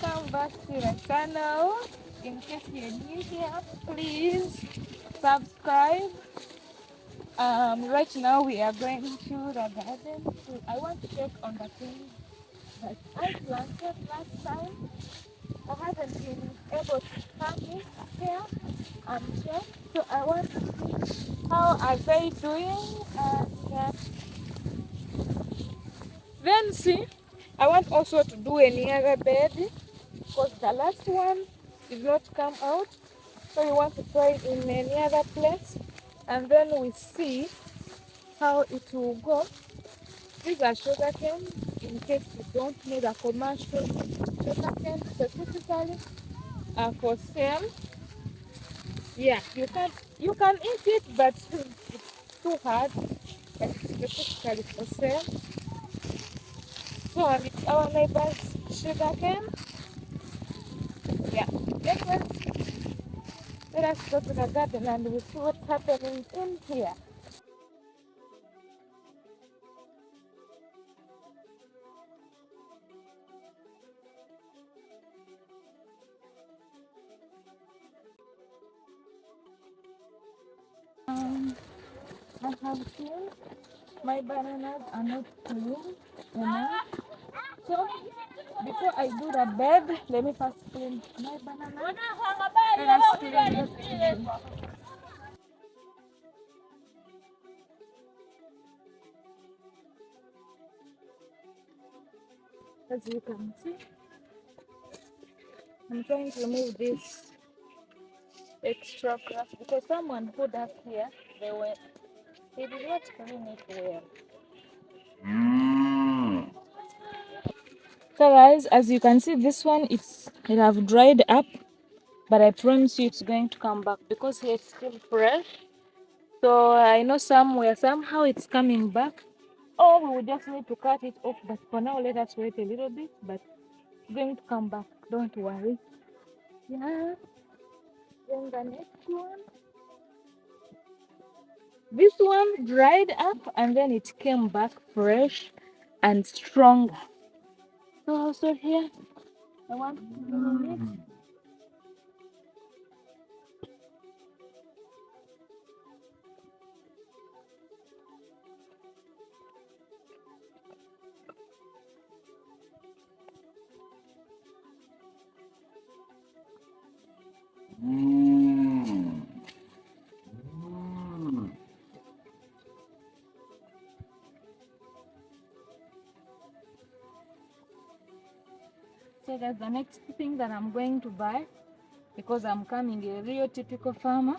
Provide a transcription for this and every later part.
welcome back to the channel. In case you're new here, please subscribe. Right now we are going to the garden. So I want to check on the things that I planted last time. I haven't been able to come in here and check. So I want to see how are they doing, and then see. I want also to do any other bed because the last one did not come out. So we want to try in any other place, and then we see how it will go. These are sugar canes in case you don't know, the commercial sugar canes specifically are for sale. Yeah, you can eat it, but it's too hard. But it's specifically for sale. So it's our neighbor's sugar cane. Yeah. Anyways, let us go to the garden and we see what's happening in here. Um, I have seen my bananas are not clean enough. So before I do the bed, let me first clean my banana. Let us clean the tree. As you can see, I'm trying to remove this extra crust because someone put up here, they did not clean it well. So guys, as you can see, this one it have dried up, but I promise you it's going to come back because here it's still fresh. So I know somewhere somehow it's coming back. Oh, we will just need to cut it off, but for now let us wait a little bit. But it's going to come back. Don't worry. Yeah. Then the next one. This one dried up and then it came back fresh and stronger. So also here, I want to remove it. So that's the next thing that I'm going to buy because I'm coming a real typical farmer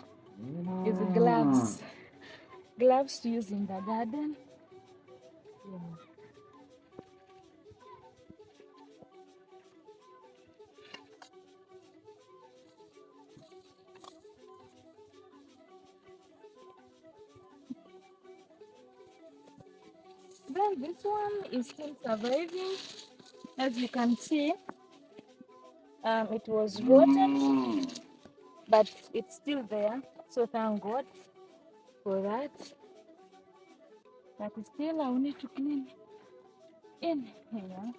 is gloves. Gloves to use in the garden. Yeah. Then this one is still surviving. As you can see, it was rotten, but it's still there. So thank God for that. But still, I will need to clean in here.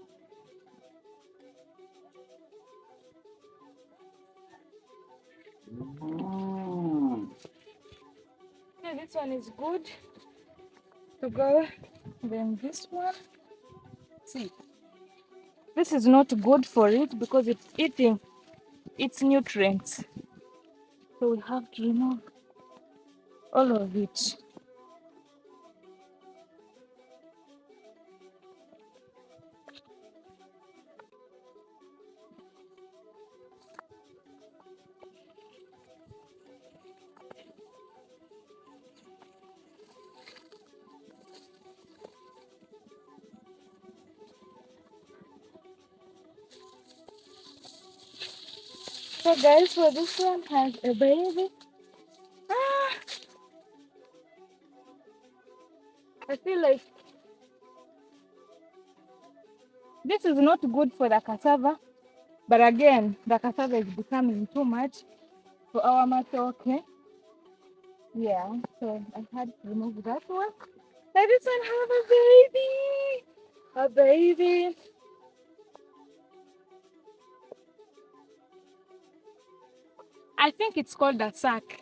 Okay, this one is good to go. Then this one, see, this is not good for it because it's eating its nutrients. So we have to remove all of it. So guys, for this one has a baby. Ah, I feel like this is not good for the cassava. But again, the cassava is becoming too much for our matter, okay? Yeah, so I had to remove that one. But this one have a baby. A baby. I think it's called a sack.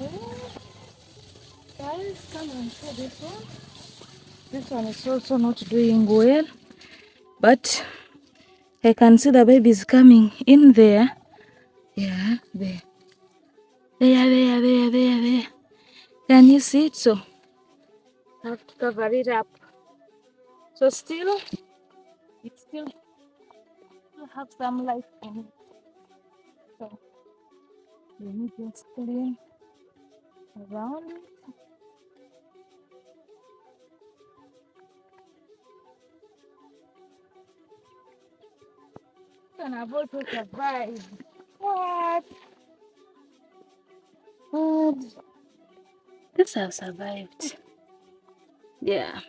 Oh, guys, come and see this one. This one is also not doing well, but I can see the babies coming in there. Yeah, there. There. Can you see it? So I have to cover it up. So still, it still have some life in it. So let me just clean around it. And I've also survived. What? What? This have survived. Yeah.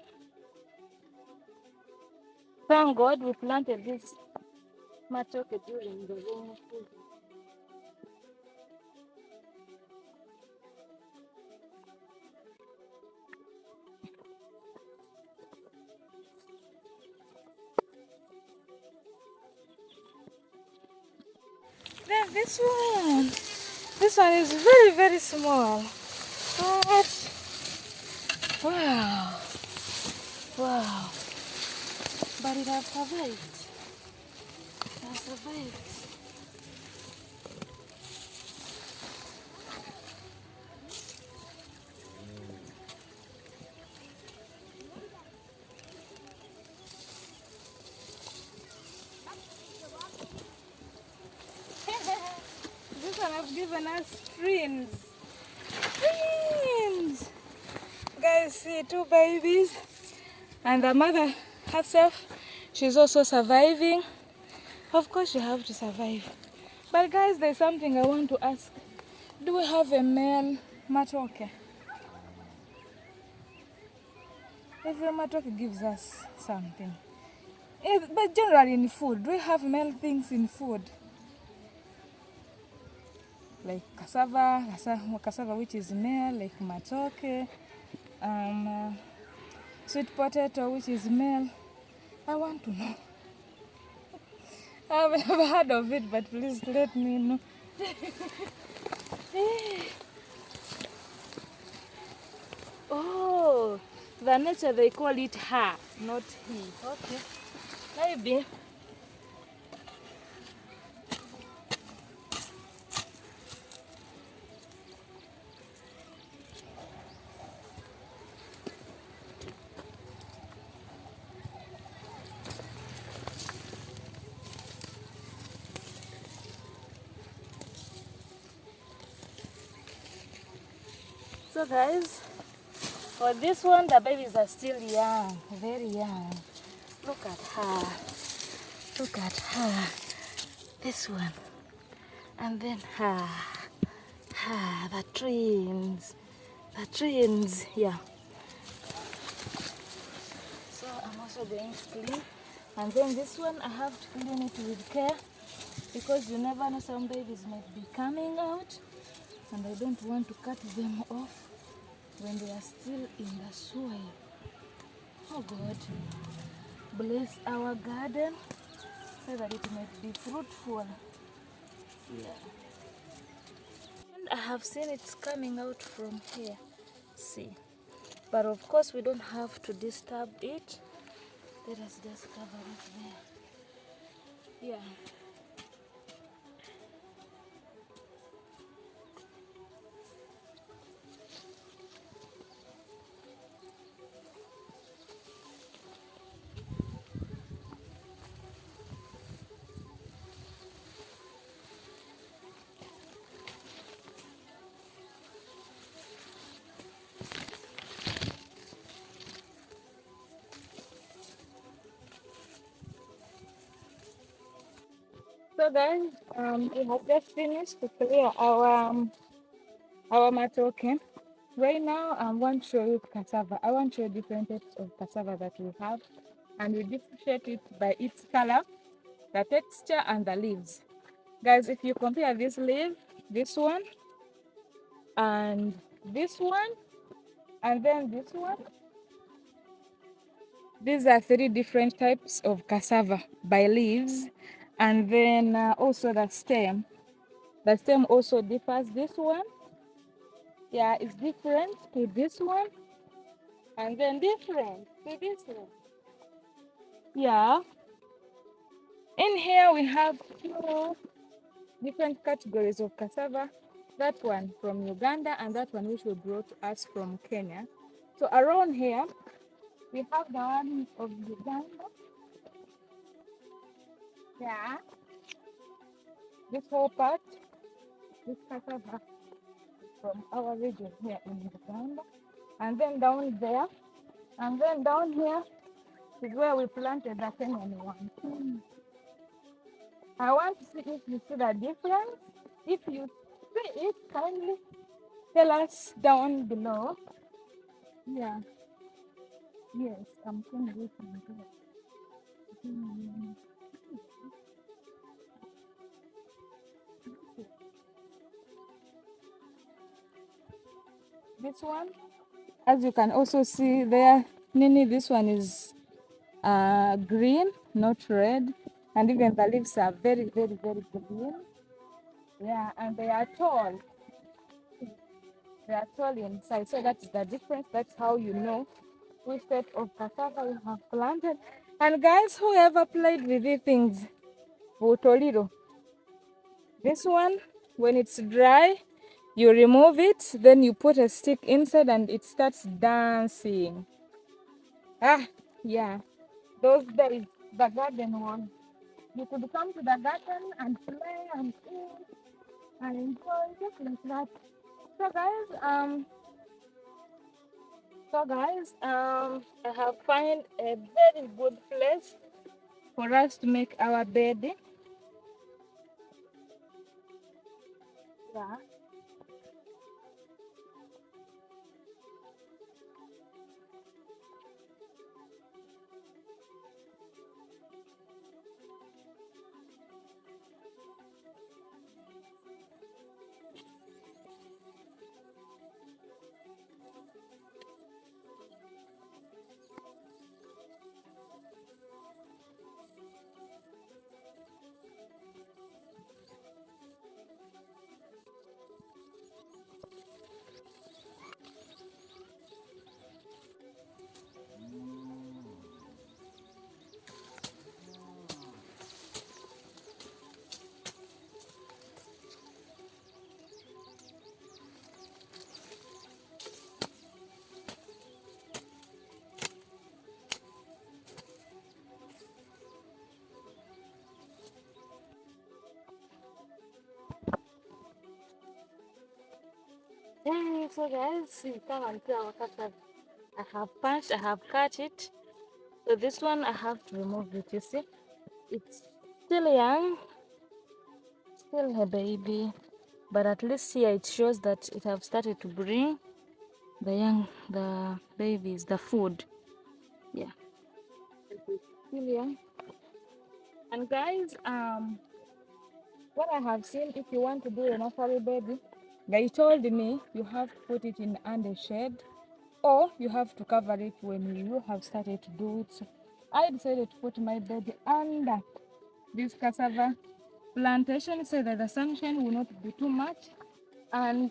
Thank God we planted this matoke during the rainy season. Then this one is very, very small. What? Wow. Wow. But it has survived. It has survived. This one has given us twins. Twins! Guys, see two babies. And the mother herself, she's also surviving. Of course, you have to survive. But guys, there's something I want to ask. Do we have a male matoke? If a matoke gives us something. But generally in food, do we have male things in food? Like cassava which is male, like matoke, sweet potato which is male. I want to know. I've never heard of it, but please let me know. Oh, the nature they call it her, not he. Okay, maybe. So guys, for this one, the babies are still young, very young. Look at her. Look at her. This one. And then her. Her. The twins. The twins. Yeah. So I'm also going to clean. And then this one, I have to clean it with care. Because you never know, some babies might be coming out. And I don't want to cut them off when they are still in the soil. Oh God, bless our garden so that it might be fruitful. Yeah. And I have seen it's coming out from here. See. But of course we don't have to disturb it. Let us just cover it there. Yeah. So guys, we have just finished to clear our matoke. Right now, I want to show you cassava. I want to show you different types of cassava that we have, and we differentiate it by its color, the texture, and the leaves. Guys, if you compare this leaf, this one, and this one, and then this one, these are three different types of cassava by leaves, and then also the stem. The stem also differs. This one, yeah, is different to this one, and then different to this one. Yeah. In here we have two different categories of cassava. That one from Uganda and that one which we brought us from Kenya. So around here we have the one of Uganda. Yeah. This whole part, this cassava from our region here in Uganda. And then down there, and then down here is where we planted the Kenyan one. I want to see if you see the difference. If you see it, kindly tell us down below. Yeah, yes, I'm going to do some. This one, as you can also see there, Nini, this one is green, not red, and even the leaves are very, very, very green. Yeah, and they are tall. They are tall in size, so that is the difference. That's how you know which type of cassava you have planted. And guys, whoever played with these things, Butoliro, this one, when it's dry, you remove it, then you put a stick inside and it starts dancing. Ah, yeah, those days, the garden one. You could come to the garden and play and eat and enjoy just like that. So guys, I have found a very good place for us to make our bed. Yeah. Hey, so guys, see, come and see our cassava. I have punched, I have cut it. So this one I have to remove it, you see. It's still young, still a baby. But at least here it shows that it have started to bring the babies, the food. Yeah. Still young. And guys, what I have seen, if you want to do a nursery baby, they told me you have to put it in under shade or you have to cover it when you have started to do it. So I decided to put my baby under this cassava plantation so that the sunshine will not be too much and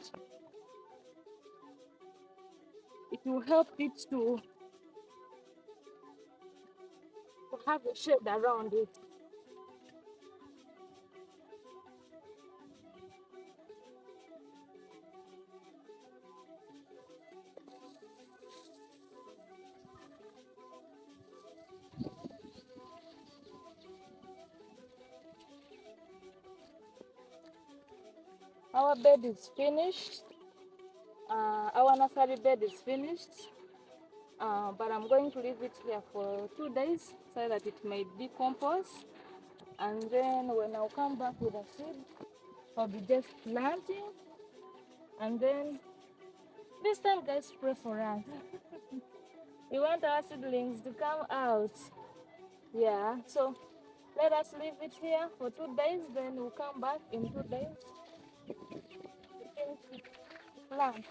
it will help it to have a shade around it. Our bed is finished. Our nursery bed is finished. But I'm going to leave it here for 2 days so that it may decompose. And then when I'll come back with a seed, I'll be just planting and then This time, guys, pray for us. We want our seedlings to come out. Yeah, so let us leave it here for 2 days, then we'll come back in 2 days to finish the plant.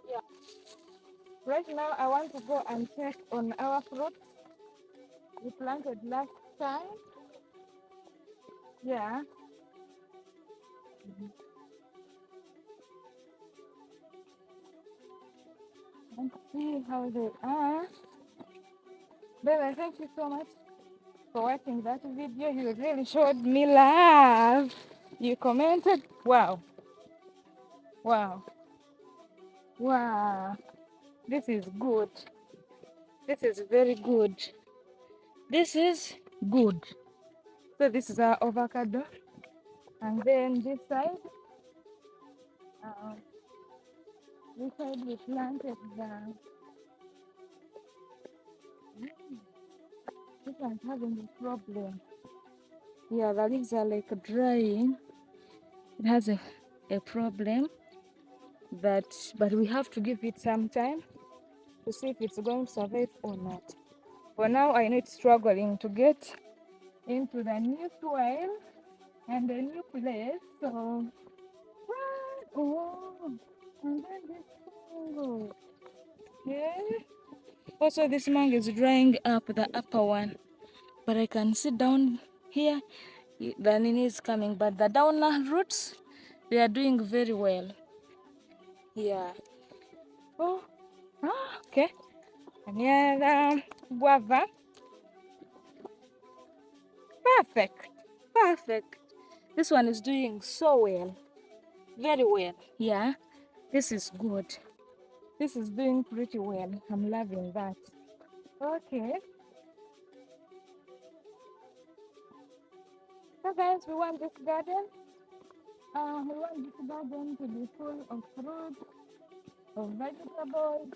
Yeah. Right now, I want to go and check on our fruits we planted last time. Yeah. And see how they are. Baby, thank you so much for watching that video. You really showed me love. You commented. Wow. Wow. Wow. This is good. This is very good. This is good. So this is our avocado. And then uh, this side we planted the, this one's having a problem. Yeah, the leaves are like drying. It has a problem but we have to give it some time to see if it's going to survive or not. For now, I know it's struggling to get into the new soil and the new place. So, oh, and then this mango. Yeah. Also, this mango is drying up, the upper one, but I can see down here the nini is coming, but the downer roots, they are doing very well. Yeah. Oh, okay. And yeah, guava. Perfect. Perfect. This one is doing so well. Very well. Yeah. This is good. This is doing pretty well. I'm loving that. Okay. So guys, we want this garden. We want this garden to be full of fruit, of vegetables,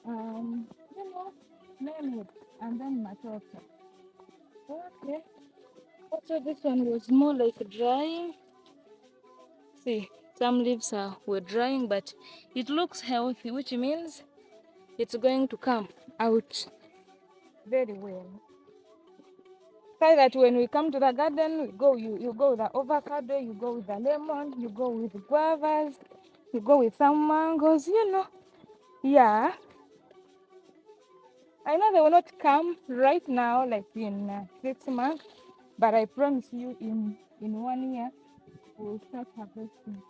you know, name it, and then matoke. Okay. Also, this one was more like drying. See, some leaves were drying, but it looks healthy, which means it's going to come out very well. So that when we come to the garden, you go with the avocado, you go with the lemon, you go with the guavas, you go with some mangoes, you know. Yeah. I know they will not come right now, like in 6 months, but I promise you in 1 year, we'll start harvesting.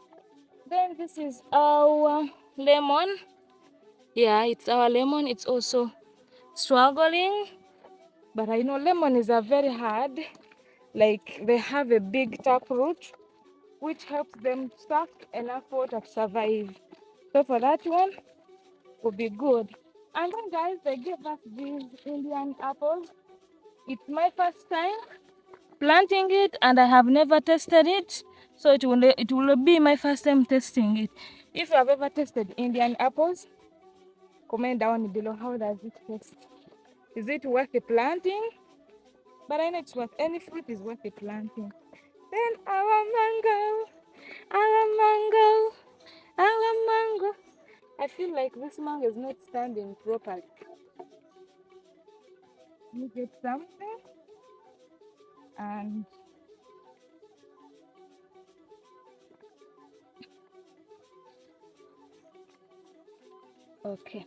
Then this is our lemon. Yeah, it's our lemon. It's also struggling, but I know lemon is a very hard. Like they have a big taproot, which helps them suck enough water to survive. So for that one, will be good. And then guys, they gave us these Indian apples. It's my first time planting it, and I have never tested it. So it will be my first time testing it. If you have ever tested Indian apples, comment down below how does it taste. Is it worth the planting? But I know it's worth, any fruit is worth the planting. Then our mango, our mango, our mango. I feel like this mango is not standing properly. Let me get something and okay.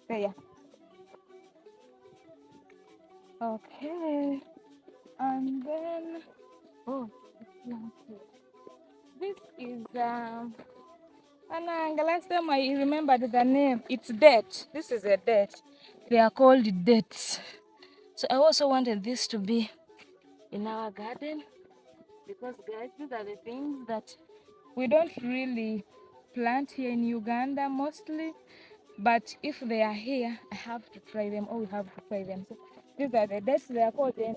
There. Okay. And then oh, this is Ananga. Last time I remembered the name. It's date. This is a date. They are called dates. So I also wanted this to be in our garden because guys, these are the things that we don't really plant here in Uganda mostly. But if they are here, I have to try them, or we have to try them. So these are the dates. They are called the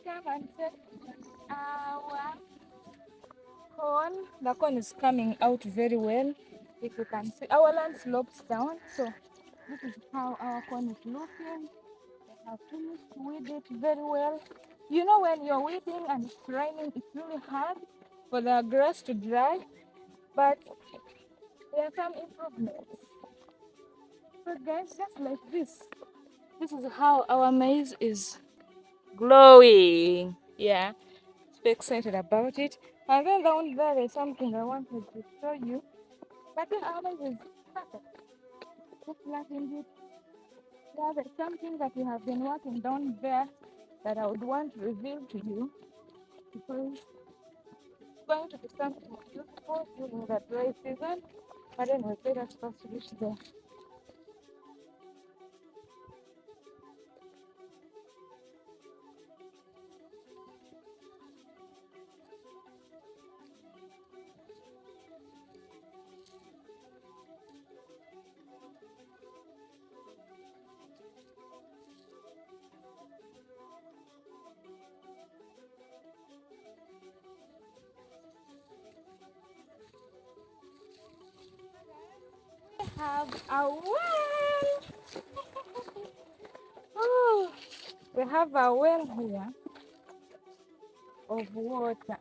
come and check our corn. The corn is coming out very well. If you can see, our land slopes down, so this is how our corn is looking. Have to weed it very well. You know, when you're weeding and it's raining, it's really hard for the grass to dry, but there are some improvements. So guys, just like this is how our maize is glowing. Yeah, so excited about it. And then down there is something I wanted to show you. But then our maize is perfect. Just planting it. Yeah, there's something that we have been working down there that I would want to reveal to you because it's going to be something useful during the dry season. But anyway, let us first reach there. We have a well. Oh, we have a well here of water.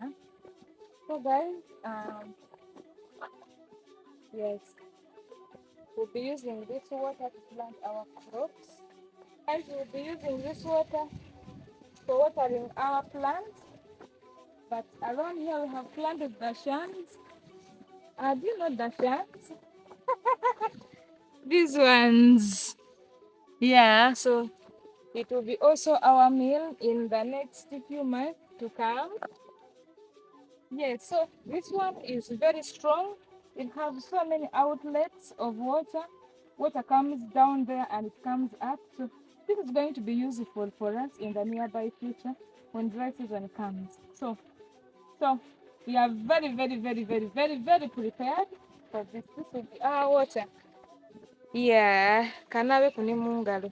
So guys, yes, we'll be using this water to plant our crops. Guys, we'll be using this water for watering our plants. But around here we have planted the shans. Do you know the shans? These ones. Yeah, so it will be also our meal in the next few months to come. Yes, so this one is very strong. It has so many outlets of water. Water comes down there and it comes up. So this is going to be useful for us in the nearby future when dry season comes. So we are very, very, very, very, very, very prepared for this. This will be our water. Yeah, kanabe kuni mungalo.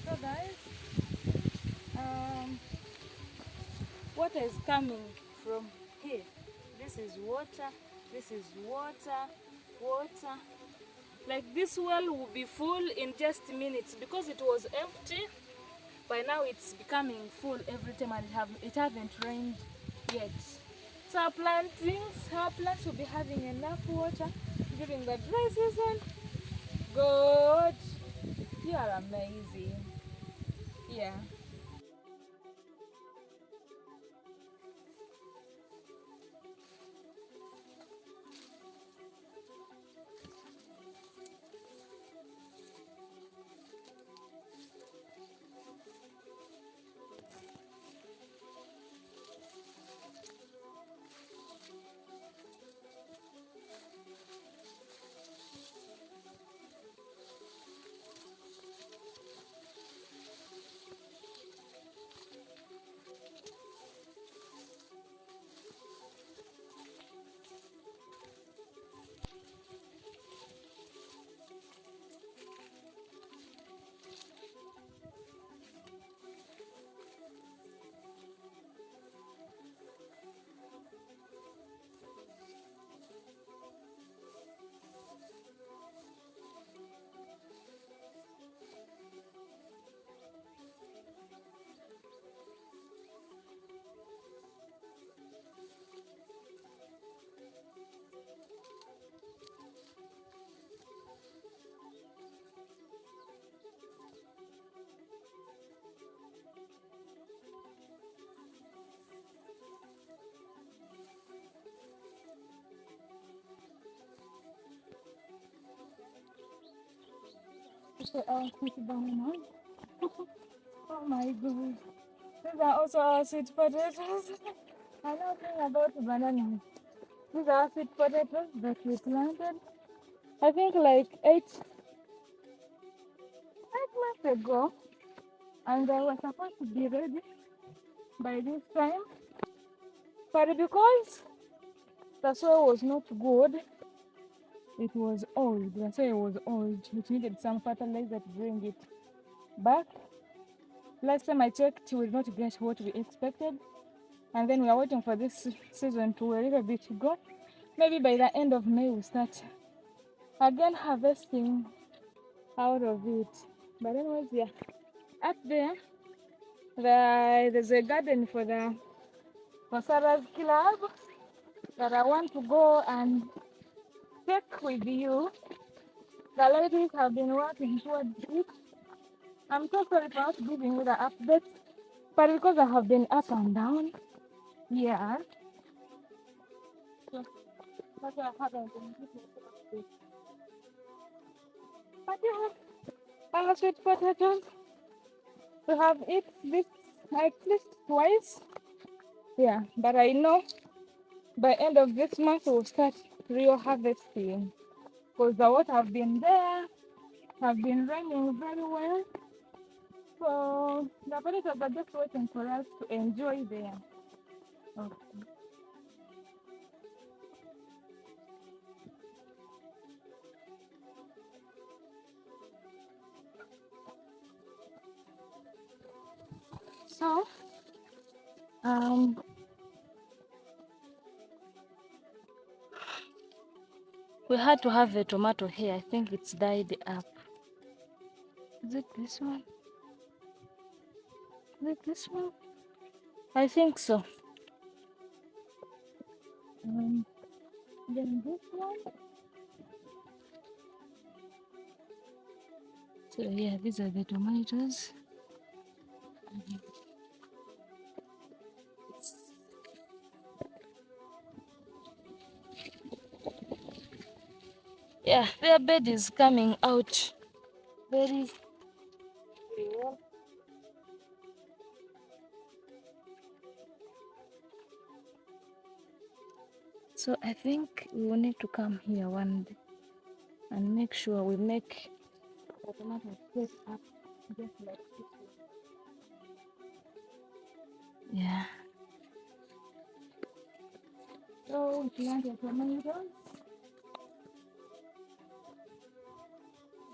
So guys, um, water is coming from here. This is water. This is water. Water. Like this well will be full in just minutes because it was empty. By now it's becoming full every time and it hasn't rained yet. So our plants will be having enough water during the dry season. God, you are amazing. Yeah. So, sweet banana. Oh my god. These are also our sweet potatoes. I know thing about bananas. These are sweet potatoes that we planted. I think like 8 months ago, and they were supposed to be ready by this time. But because the soil was not good, it was old. The soil was old, which needed some fertilizer to bring it. But last time I checked, we did not get what we expected. And then we are waiting for this season to a little bit go. Maybe by the end of May, we start again harvesting out of it. But anyways, yeah. Up there, there's a garden for Sarah's club that I want to go and check with you. The ladies have been working towards it. I'm so sorry for not giving you the update, but because I have been up and down, yeah. So that's why I haven't been giving you the update. But yeah, our sweet potatoes, we have eaten this at least twice. Yeah, but I know by end of this month we'll start real harvesting because the water have been there, have been raining very well. So the potatoes are just waiting for us to enjoy them. Okay. So um we had to have a tomato here. I think it's died up. Is it this one? Is it this one? I think so. Then this one. So yeah, these are the tomatoes. Yeah, their bed is coming out very well. So I think we will need to come here one day and make sure we make the tomato set up just like this one. Yeah. So we plant the tomatoes.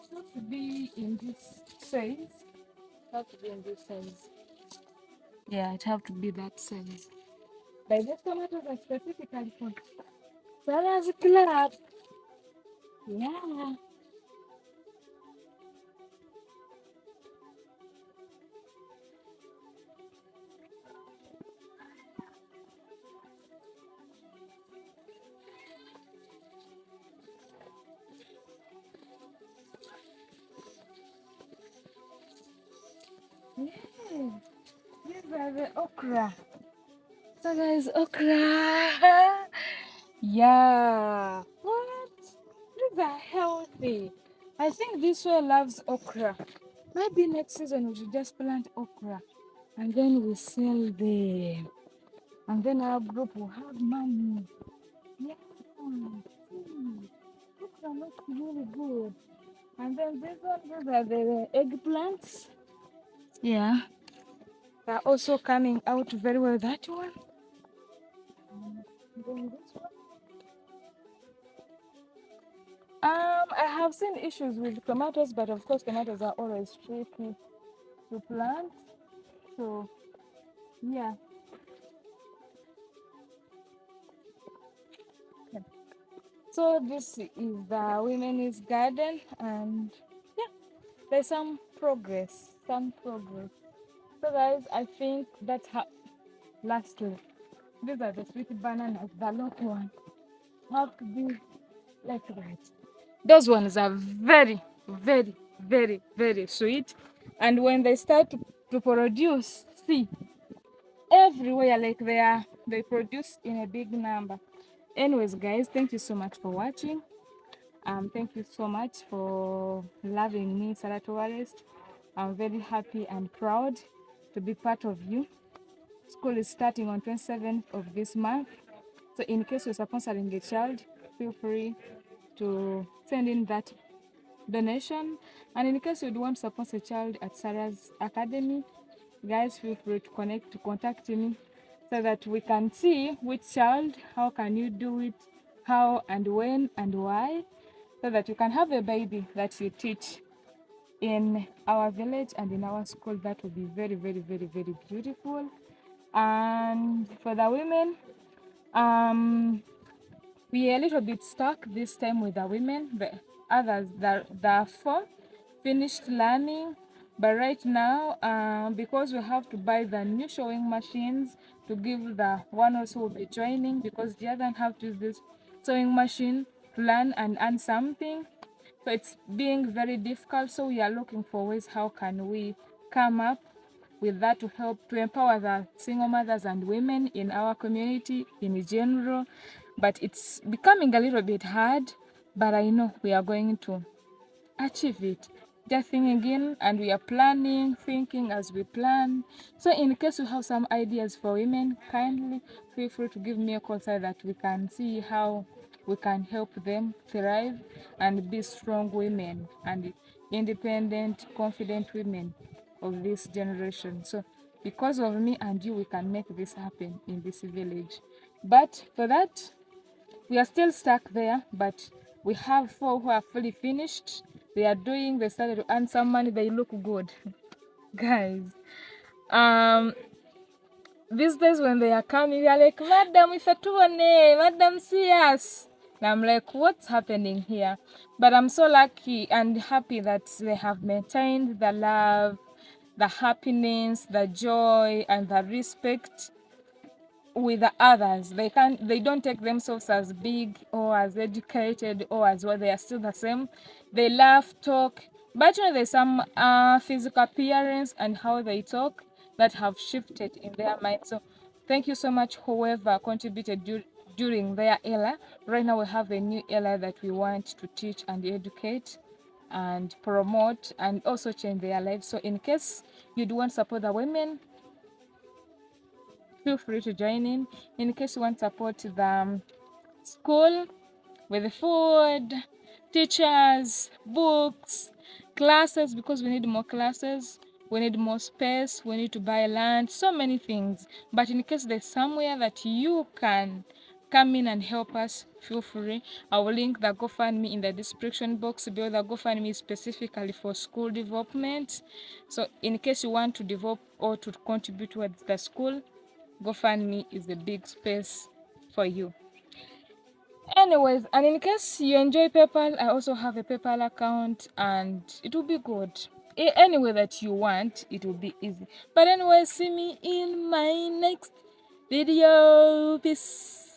It has to be in this size. It has to be in this size. Yeah, it have to be that size. But these tomatoes are specifically for Sarah's club. Yeah. Yeah. These are the okra. So guys, okra. Yeah. What? These are healthy. I think this one loves okra. Maybe next season we should just plant okra and then we sell them. And then our group will have money. Yeah. See, okra looks really good. And then these are the eggplants. Yeah. They're also coming out very well. That one. And then this one. I have seen issues with tomatoes, but of course tomatoes are always tricky to plant. So yeah. Okay. So this is the women's garden, and yeah, there's some progress. Some progress. So guys, I think that's how. Lastly, these are the sweet bananas, the local one. Have to be like that. Those ones are very, very, very, very sweet. And when they start to produce, see, everywhere like they produce in a big number. Anyways, guys, thank you so much for watching. Thank you so much for loving me, Sarah Tourist. I'm very happy and proud to be part of you. School is starting on 27th of this month. So in case you're sponsoring a child, feel free to send in that donation. And in case you'd want to support a child at Sarah's Academy, guys, feel free to contact me so that we can see which child, how can you do it, how and when and why, so that you can have a baby that you teach in our village and in our school. That would be very, very, very, very beautiful. And for the women, we are a little bit stuck this time with the women. The others, the four, finished learning. But right now, because we have to buy the new sewing machines to give the one also will be joining, because the other have to use this sewing machine to learn and earn something. So it's being very difficult. So we are looking for ways how can we come up with that to help to empower the single mothers and women in our community in general. But it's becoming a little bit hard, but I know we are going to achieve it. Just thinking again, and we are planning, thinking as we plan. So in case you have some ideas for women, kindly feel free to give me a call so that we can see how we can help them thrive and be strong women and independent, confident women of this generation. So because of me and you, we can make this happen in this village. But for that, we are still stuck there, but we have four who are fully finished. They started to earn some money, they look good. Guys, um, these days when they are coming, they are like, Madam, if Madam, see us. And I'm like, what's happening here? But I'm so lucky and happy that they have maintained the love, the happiness, the joy, and the respect with the others. They don't take themselves as big or as educated or as well. They are still the same. They laugh, talk, but there's some physical appearance and how they talk that have shifted in their mind. So thank you so much whoever contributed during their era. Right now we have a new era that we want to teach and educate and promote and also change their lives. So in case you do want to support the women, feel free to join in. In case you want support the school with the food, teachers, books, classes, because we need more classes, we need more space, we need to buy land, so many things. But in case there's somewhere that you can come in and help us, feel free. I will link the GoFundMe in the description box below. The GoFundMe is specifically for school development. So in case you want to develop or to contribute towards the school, GoFundMe is the big space for you. Anyways, and in case you enjoy PayPal, I also have a PayPal account and it will be good. Any way that you want, it will be easy. But anyway, see me in my next video. Peace.